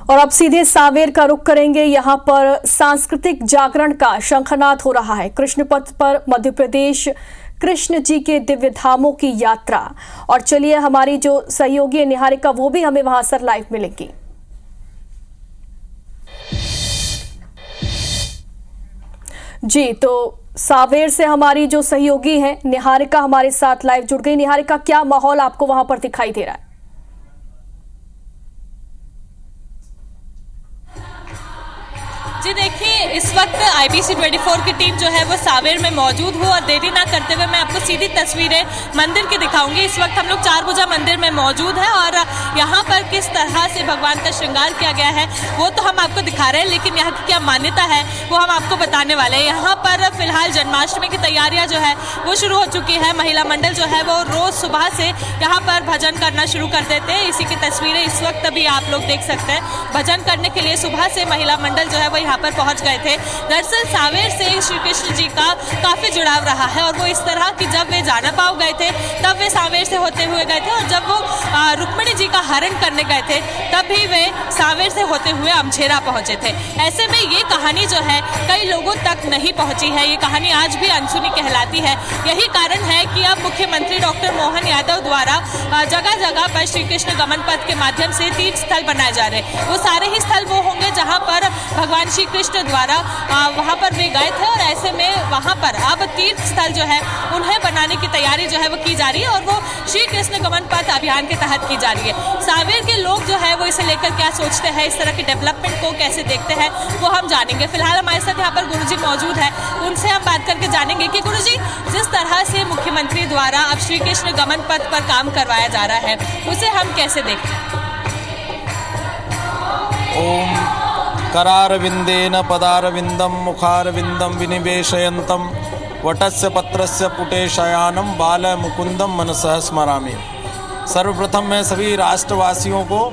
और अब सीधे सांवेर का रुख करेंगे। यहाँ पर सांस्कृतिक जागरण का शंखनाद हो रहा है। कृष्ण पथ पर मध्य प्रदेश कृष्ण जी के दिव्य धामों की यात्रा। और चलिए हमारी जो सहयोगी निहारिका वो भी हमें वहां से लाइव मिलेंगी। जी, तो सांवेर से हमारी जो सहयोगी है निहारिका हमारे साथ लाइव जुड़ गई। निहारिका, क्या माहौल आपको वहां पर दिखाई दे रहा है? जी देखिए, इस वक्त IBC 24 की टीम जो है वो सांवेर में मौजूद हो और देरी ना करते हुए मैं आपको सीधी तस्वीरें मंदिर की दिखाऊंगी। इस वक्त हम लोग चारभुजा मंदिर में मौजूद हैं और यहाँ पर किस तरह से भगवान का श्रृंगार किया गया है वो तो हम आपको दिखा रहे हैं, लेकिन यहाँ की क्या मान्यता है वो हम आपको बताने वाले हैं। यहाँ पर फिलहाल जन्माष्टमी की तैयारियाँ जो है वो शुरू हो चुकी है। महिला मंडल जो है वो रोज सुबह से यहाँ पर भजन करना शुरू कर देते हैं। इसी की तस्वीरें इस वक्त भी आप लोग देख सकते हैं। भजन करने के लिए सुबह से महिला मंडल जो है वो यहाँ पर पहुंच गए थे। दरअसल सांवेर से श्री कृष्ण जी का काफी जुड़ाव रहा है और वो इस तरह कि जब वे जाना पाव गए थे तब वे सांवेर से होते हुए गए थे और जब वो रुक्मिणी जी का हरण करने गए थे तब भी वे सांवेर से होते हुए अमझेरा पहुंचे थे। ऐसे में ये कहानी जो है कई लोगों तक नहीं पहुंची है। ये कहानी आज भी अनसुनी कहलाती है। यही कारण है कि अब मुख्यमंत्री डॉक्टर मोहन यादव द्वारा जगह जगह पर श्री कृष्ण गमन पथ के माध्यम से तीर्थ स्थल बनाए जा रहे हैं। वो सारे ही स्थल वो होंगे जहाँ पर भगवान श्री कृष्ण द्वारा वहां पर वे गए थे और ऐसे में वहां पर अब तीर्थ स्थल जो है उन्हें बनाने की तैयारी जो है वो की जा रही है और वो श्री कृष्ण गमन पथ अभियान के तहत की जा रही है। सांवेर के लोग जो है वो इसे लेकर क्या सोचते हैं, इस तरह के डेवलपमेंट को कैसे देखते हैं वो हम जानेंगे। फिलहाल हमारे साथ यहाँ पर गुरुजी मौजूद है, उनसे हम बात करके जानेंगे कि गुरुजी जिस तरह से मुख्यमंत्री द्वारा अब श्री कृष्ण गमन पथ पर काम करवाया जा रहा है उसे हम कैसे देखते हैं। ओम करारविंदेन पदारविंदम मुखारविंदम विनिवेशयन्तं वटस्य पत्रस्य पुटे शयानं बाल मुकुंदम मनसः स्मरामि। सर्वप्रथम मैं सभी राष्ट्रवासियों को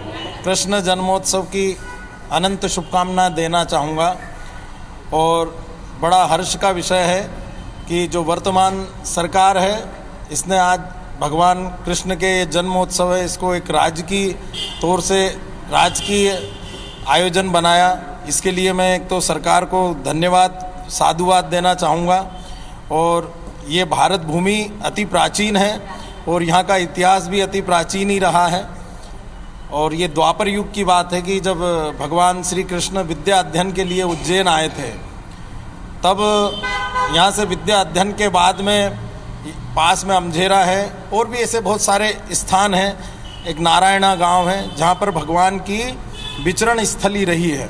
कृष्ण जन्मोत्सव की अनंत शुभकामना देना चाहूँगा और बड़ा हर्ष का विषय है कि जो वर्तमान सरकार है इसने आज भगवान कृष्ण के जन्मोत्सव है इसको एक राजकीय तौर से राजकीय आयोजन बनाया। इसके लिए मैं एक तो सरकार को धन्यवाद साधुवाद देना चाहूँगा। और ये भारत भूमि अति प्राचीन है और यहाँ का इतिहास भी अति प्राचीन ही रहा है। और ये द्वापर युग की बात है कि जब भगवान श्री कृष्ण विद्या अध्ययन के लिए उज्जैन आए थे तब यहाँ से विद्या अध्ययन के बाद में पास में अमझेरा है और भी ऐसे बहुत सारे स्थान हैं। एक नारायणा गांव है जहाँ पर भगवान की विचरण स्थली रही है।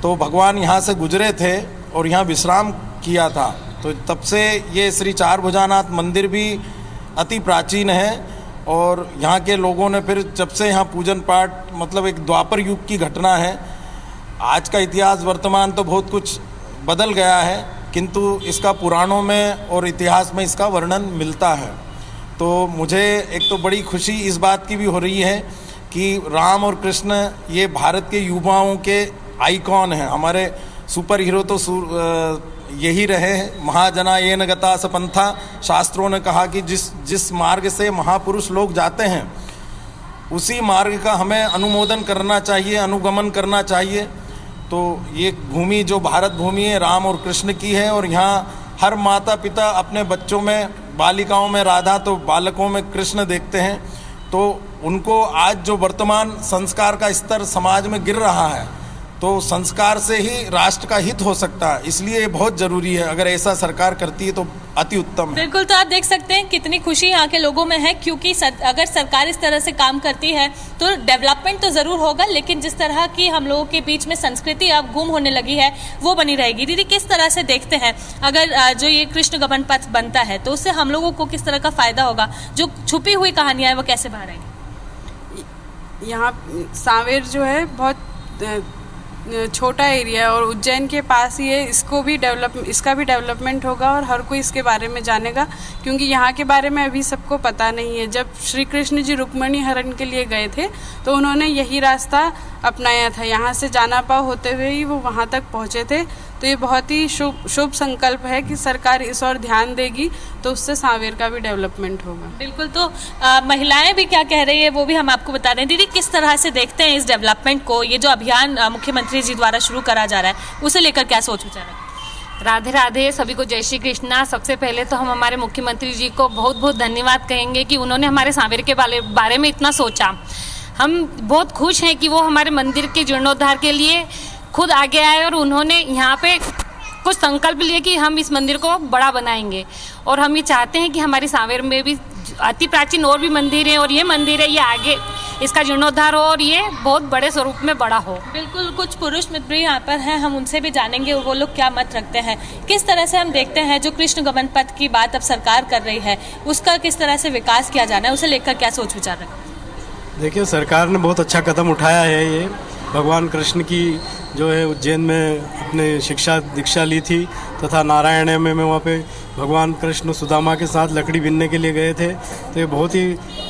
तो भगवान यहाँ से गुजरे थे और यहाँ विश्राम किया था। तो तब से ये श्री चारभुजानाथ मंदिर भी अति प्राचीन है और यहाँ के लोगों ने फिर जब से यहाँ पूजन पाठ मतलब एक द्वापर युग की घटना है। आज का इतिहास वर्तमान तो बहुत कुछ बदल गया है किंतु इसका पुराणों में और इतिहास में इसका वर्णन मिलता है। तो मुझे एक तो बड़ी खुशी इस बात की भी हो रही है कि राम और कृष्ण ये भारत के युवाओं के आइकॉन हैं। हमारे सुपर हीरो तो यही रहे हैं। महाजना येन गता सपंथा, शास्त्रों ने कहा कि जिस मार्ग से महापुरुष लोग जाते हैं उसी मार्ग का हमें अनुमोदन करना चाहिए, अनुगमन करना चाहिए। तो ये भूमि जो भारत भूमि है राम और कृष्ण की है और यहाँ हर माता पिता अपने बच्चों में बालिकाओं में राधा तो बालकों में कृष्ण देखते हैं। तो उनको आज जो वर्तमान संस्कार का स्तर समाज में गिर रहा है तो संस्कार से ही राष्ट्र का हित हो सकता है। इसलिए ये बहुत जरूरी है। अगर ऐसा सरकार करती है तो अति उत्तम है। बिल्कुल, तो आप देख सकते हैं कितनी खुशी यहाँ के लोगों में है क्योंकि अगर सरकार इस तरह से काम करती है तो डेवलपमेंट तो जरूर होगा, लेकिन जिस तरह की हम लोगों के बीच में संस्कृति अब गुम होने लगी है वो बनी रहेगी। दीदी, किस तरह से देखते हैं अगर जो ये कृष्ण गमन पथ बनता है तो उससे हम लोगों को किस तरह का फायदा होगा? जो छुपी हुई कहानियां है वो कैसे बाहर आएगी? यहाँ सांवेर जो है बहुत छोटा एरिया है और उज्जैन के पास ही है। इसका भी डेवलपमेंट होगा और हर कोई इसके बारे में जानेगा क्योंकि यहाँ के बारे में अभी सबको पता नहीं है। जब श्री कृष्ण जी रुक्मिणी हरण के लिए गए थे तो उन्होंने यही रास्ता अपनाया था। यहाँ से जाना पाव होते हुए ही वो वहाँ तक पहुँचे थे। तो ये बहुत ही शुभ संकल्प है कि सरकार इस ओर ध्यान देगी तो उससे सांवेर का भी डेवलपमेंट होगा। बिल्कुल। तो महिलाएं भी क्या कह रही है वो भी हम आपको बता रहे हैं। दीदी, किस तरह से देखते हैं इस डेवलपमेंट को, ये जो अभियान मुख्यमंत्री जी द्वारा शुरू करा जा रहा है, उसे लेकर क्या सोच विचार है? राधे राधे, सभी को जय श्री कृष्णा। सबसे पहले तो हम हमारे मुख्यमंत्री जी को बहुत बहुत धन्यवाद कहेंगे कि उन्होंने हमारे सांवेर के बारे में इतना सोचा। हम बहुत खुश हैं कि वो हमारे मंदिर के जीर्णोद्धार के लिए खुद आगे आए और उन्होंने यहाँ पे कुछ संकल्प लिए कि हम इस मंदिर को बड़ा बनाएंगे। और हम ये चाहते हैं कि हमारी सांवेर में भी अति प्राचीन और भी मंदिर हैं और ये मंदिर है, ये आगे इसका जीर्णोद्धार हो और ये बहुत बड़े स्वरूप में बड़ा हो। बिल्कुल। कुछ पुरुष मित्र भी यहाँ पर हैं, हम उनसे भी जानेंगे वो लोग क्या मत रखते हैं। किस तरह से हम देखते हैं जो कृष्ण गमन पथ की बात अब सरकार कर रही है, उसका किस तरह से विकास किया जाना है, उसे लेकर क्या सोच विचार रखते हैं? देखिए, सरकार ने बहुत अच्छा कदम उठाया है। ये भगवान कृष्ण की जो है उज्जैन में अपने शिक्षा दीक्षा ली थी तथा नारायण में वहाँ पे भगवान कृष्ण सुदामा के साथ लकड़ी बीनने के लिए गए थे। तो ये बहुत ही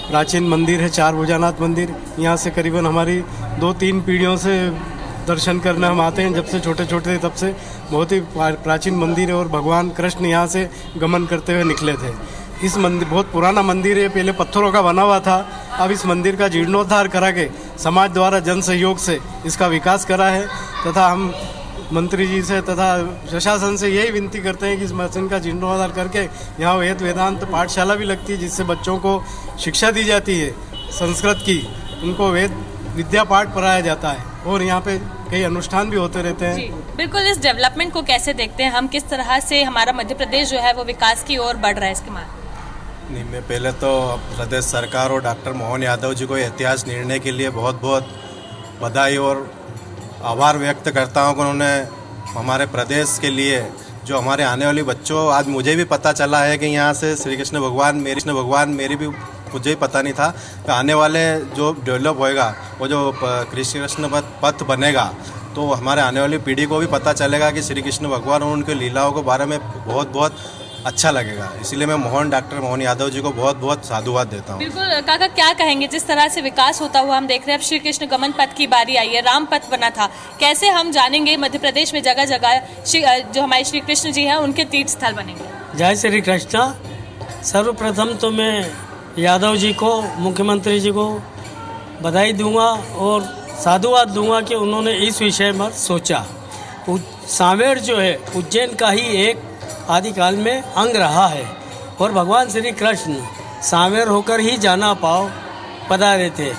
प्राचीन मंदिर है, चार भुजानाथ मंदिर। यहाँ से करीबन हमारी 2-3 पीढ़ियों से दर्शन करने हम आते हैं, जब से छोटे छोटे तब से। बहुत ही प्राचीन मंदिर है और भगवान कृष्ण यहाँ से गमन करते हुए निकले थे। इस मंदिर बहुत पुराना मंदिर है, पहले पत्थरों का बना हुआ था। अब इस मंदिर का जीर्णोद्धार करा के समाज द्वारा जन सहयोग से इसका विकास करा है तथा हम मंत्री जी से तथा प्रशासन से यही विनती करते हैं कि इस मस्जिद का जीर्णोद्धार करके यहाँ वेद वेदांत पाठशाला भी लगती है, जिससे बच्चों को शिक्षा दी जाती है संस्कृत की, उनको वेद विद्या पाठ पढ़ाया जाता है और यहाँ पे कई अनुष्ठान भी होते रहते हैं। बिल्कुल। इस डेवलपमेंट को कैसे देखते हैं हम, किस तरह से हमारा मध्य प्रदेश जो है वो विकास की ओर बढ़ रहा है इसके माध्यम? नहीं, मैं पहले तो प्रदेश सरकार और डॉक्टर मोहन यादव जी को ऐतिहासिक निर्णय के लिए बहुत बहुत बधाई और आभार व्यक्त करता हूँ कि उन्होंने हमारे प्रदेश के लिए जो हमारे आने वाले बच्चों, आज मुझे भी पता चला है कि यहाँ से श्री कृष्ण भगवान मेरी भी मुझे ही पता नहीं था कि आने वाले जो डेवलप होएगा वो जो कृष्ण पथ बनेगा तो हमारे आने वाली पीढ़ी को भी पता चलेगा कि श्री कृष्ण भगवान और उनके लीलाओं के बारे में बहुत बहुत अच्छा लगेगा। इसीलिए मैं डॉक्टर मोहन यादव जी को बहुत बहुत साधुवाद देता हूँ। बिल्कुल। काका, क्या कहेंगे, जिस तरह से विकास होता हुआ हम देख रहे हैं, अब श्री कृष्ण गमन पथ की बारी आई है, राम पथ बना था, कैसे हम जानेंगे मध्य प्रदेश में जगह जगह जो हमारे श्री कृष्ण जी हैं उनके तीर्थ स्थल बनेंगे? जय श्री कृष्ण। सर्वप्रथम तो मैं यादव जी को, मुख्यमंत्री जी को बधाई दूंगा और साधुवाद दूंगा कि उन्होंने इस विषय पर सोचा। सांवेर जो है उज्जैन का ही एक आदिकाल में अंग रहा है और भगवान श्री कृष्ण सांवेर होकर ही जाना पाव पधारे थे।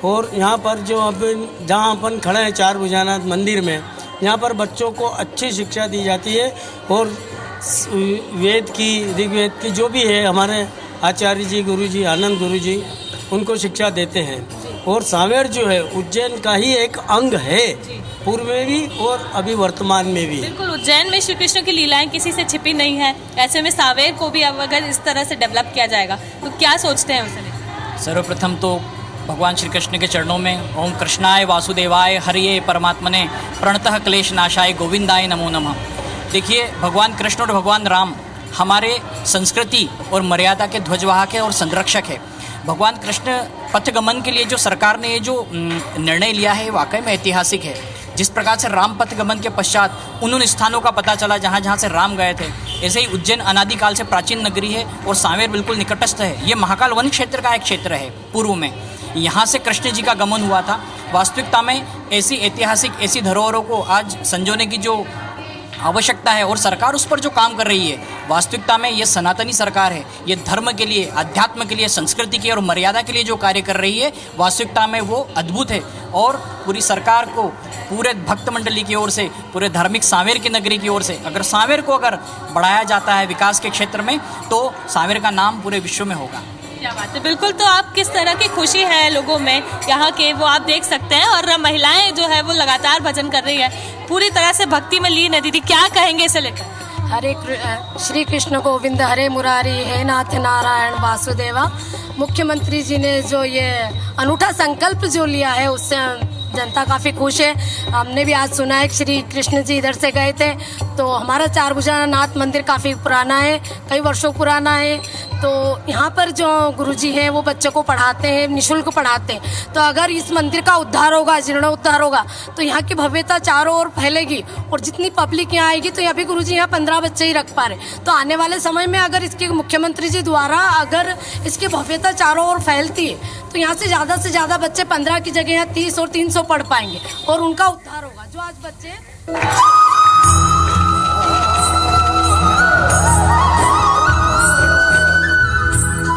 और यहाँ पर जो अपन जहाँ अपन खड़े हैं चार भुजानाथ मंदिर में, यहाँ पर बच्चों को अच्छी शिक्षा दी जाती है और वेद की, ऋग्वेद की जो भी है, हमारे आचार्य जी, गुरु जी, आनंद गुरु जी उनको शिक्षा देते हैं। और सांवेर जो है उज्जैन का ही एक अंग है, पूर्व में भी और अभी वर्तमान में भी। बिल्कुल। उज्जैन में श्री कृष्ण की लीलाएं किसी से छिपी नहीं है, ऐसे में सांवेर को भी अब अगर इस तरह से डेवलप किया जाएगा तो क्या सोचते हैं उसे? सर्वप्रथम तो भगवान श्री कृष्ण के चरणों में ओम कृष्णाय वासुदेवाय हरिये परमात्मने प्रणतः क्लेश नाशाय गोविंदाय नमो नमः। देखिए, भगवान कृष्ण और भगवान राम हमारे संस्कृति और मर्यादा के ध्वजवाहक है और संरक्षक है। भगवान कृष्ण पथगमन के लिए जो सरकार ने ये जो निर्णय लिया है वाकई में ऐतिहासिक है। जिस प्रकार से राम पथगमन के पश्चात उन स्थानों का पता चला जहाँ जहाँ से राम गए थे, ऐसे ही उज्जैन अनादिकाल से प्राचीन नगरी है और सांवेर बिल्कुल निकटस्थ है। ये महाकाल वन क्षेत्र का एक क्षेत्र है पूर्व में, यहाँ से कृष्ण जी का गमन हुआ था। वास्तविकता में ऐसी ऐतिहासिक ऐसी धरोहरों को आज संजोने की जो आवश्यकता है और सरकार उस पर जो काम कर रही है, वास्तविकता में ये सनातनी सरकार है। ये धर्म के लिए, अध्यात्म के लिए, संस्कृति के और मर्यादा के लिए जो कार्य कर रही है, वास्तविकता में वो अद्भुत है। और पूरी सरकार को, पूरे भक्त मंडली की ओर से, पूरे धार्मिक सांवेर की नगरी की ओर से अगर सांवेर को अगर बढ़ाया जाता है विकास के क्षेत्र में, तो सांवेर का नाम पूरे विश्व में होगा। क्या बात है। बिल्कुल। तो आप किस तरह की खुशी है लोगों में यहाँ के, वो आप देख सकते हैं। और महिलाएं जो है वो लगातार भजन कर रही है, पूरी तरह से भक्ति में लीन है। दीदी, क्या कहेंगे इसे लेकर? हरे श्री कृष्ण गोविंद हरे मुरारी, हे नाथ नारायण वासुदेवा। मुख्यमंत्री जी ने जो ये अनूठा संकल्प जो लिया है, उससे जनता काफ़ी खुश है। हमने भी आज सुना है कि श्री कृष्ण जी इधर से गए थे। तो हमारा चारभुजानाथ मंदिर काफ़ी पुराना है, कई वर्षों पुराना है। तो यहाँ पर जो गुरुजी हैं वो बच्चों को पढ़ाते हैं, निःशुल्क पढ़ाते हैं। तो अगर इस मंदिर का उद्धार होगा, जीर्णोद्धार होगा, तो यहाँ की भव्यता चारों ओर फैलेगी और जितनी पब्लिक यहाँ आएगी। तो अभी गुरुजी यहाँ 15 बच्चे ही रख पा रहे। तो आने वाले समय में अगर इसके मुख्यमंत्री जी द्वारा अगर इसकी भव्यता चारों ओर फैलती है तो यहाँ से ज़्यादा बच्चे 15 की जगह यहाँ 30 और 300 पढ़ पाएंगे और उनका उद्धार होगा। जो आज बच्चे